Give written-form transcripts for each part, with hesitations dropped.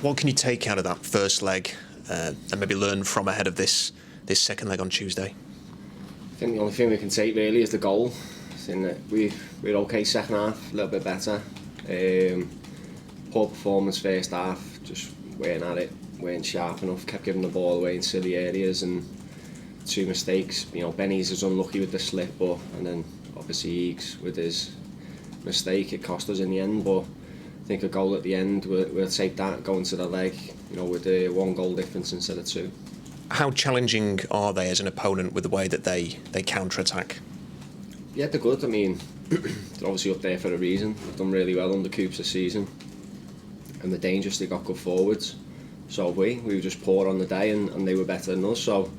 What can you take out of that first leg and maybe learn from ahead of this second leg on Tuesday? I think the only thing we can take really is the goal. I think that we're okay second half, a little bit better. Poor performance first half, just weren't at it, weren't sharp enough, kept giving the ball away in silly areas and two mistakes. Benny's is unlucky with the slip, and then obviously Eakes with his mistake, it cost us in the end. But I think a goal at the end, we'll take that, go into the leg, with a 1 goal difference instead of 2. How challenging are they as an opponent with the way that they counter-attack? Yeah, they're good. I mean, they're obviously up there for a reason. They've done really well under Coops this season. And they're dangerous, they got good forwards. So have we. We were just poor on the day and they were better than us. So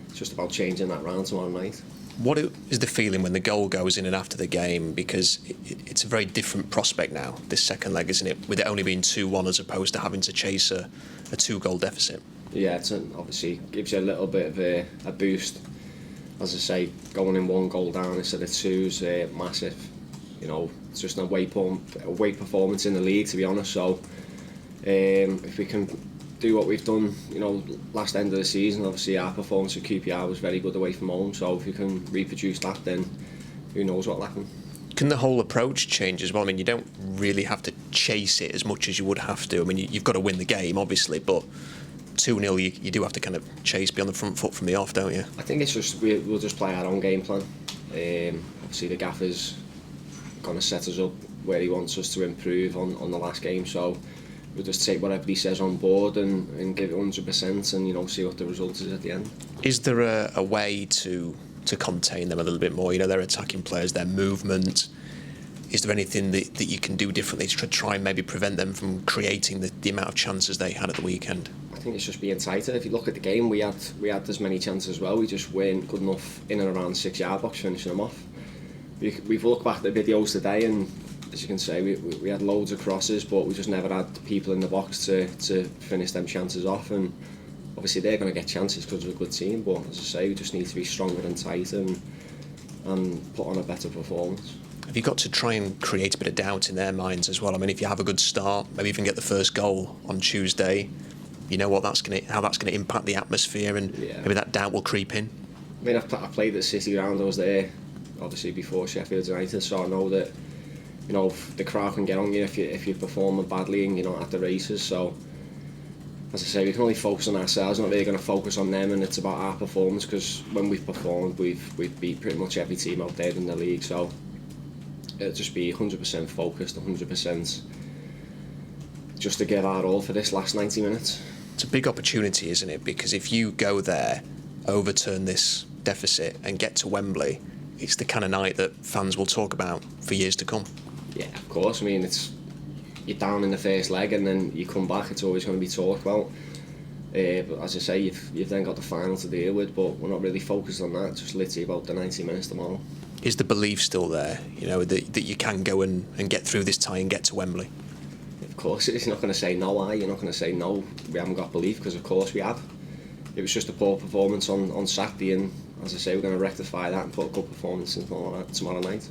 it's just about changing that round tomorrow night. What is the feeling when the goal goes in and after the game? Because it's a very different prospect now, this second leg, isn't it? With it only being 2-1 as opposed to having to chase a 2-goal deficit. Yeah, obviously gives you a little bit of a boost. As I say, going in 1 goal down instead of 2 is massive. It's just a away performance in the league, to be honest. So if we can do what we've done, last end of the season, obviously our performance at QPR was very good away from home. So if we can reproduce that, then who knows what'll happen. Can the whole approach change as well? I mean, you don't really have to chase it as much as you would have to. I mean, you've got to win the game, obviously, but 2-0, you do have to kind of chase, be on the front foot from the off, don't you? I think it's just we'll just play our own game plan. Obviously, the gaffer's going to set us up where he wants us to improve on the last game, so we'll just take whatever he says on board and give it 100% and see what the result is at the end. Is there a way to contain them a little bit more? Their attacking players, their movement. Is there anything that you can do differently to try and maybe prevent them from creating the amount of chances they had at the weekend? I think it's just being tighter. If you look at the game, we had as many chances as well. We just weren't good enough in and around the 6-yard box finishing them off. We've looked back at the videos today, and as you can say, we had loads of crosses, but we just never had people in the box to finish them chances off. And obviously they're going to get chances because we're a good team, but as I say, we just need to be stronger and tighter and put on a better performance. Have you got to try and create a bit of doubt in their minds as well? I mean, if you have a good start, maybe even get the first goal on Tuesday, how that's going to impact the atmosphere, and maybe that doubt will creep in. I mean, I played at City Ground. I was there, obviously before Sheffield United, so I know that the crowd can get on you if you're performing badly and you're not at the races. So, as I say, we can only focus on ourselves. We're not really going to focus on them, and it's about our performance, because when we've performed, we've beat pretty much every team out there in the league. So it'll just be 100% focused, 100% just to give our all for this last 90 minutes. It's a big opportunity, isn't it? Because if you go there, overturn this deficit and get to Wembley, it's the kind of night that fans will talk about for years to come. Yeah, of course. I mean, you're down in the first leg and then you come back, it's always going to be talked about. But as I say, you've then got the final to deal with, but we're not really focused on that, just literally about the 90 minutes tomorrow. Is the belief still there, that you can go and get through this tie and get to Wembley? Of course, you're not going to say no, are you? You're not going to say no, we haven't got belief, because of course we have. It was just a poor performance on Saturday, and as I say, we're going to rectify that and put a good performance in tomorrow night.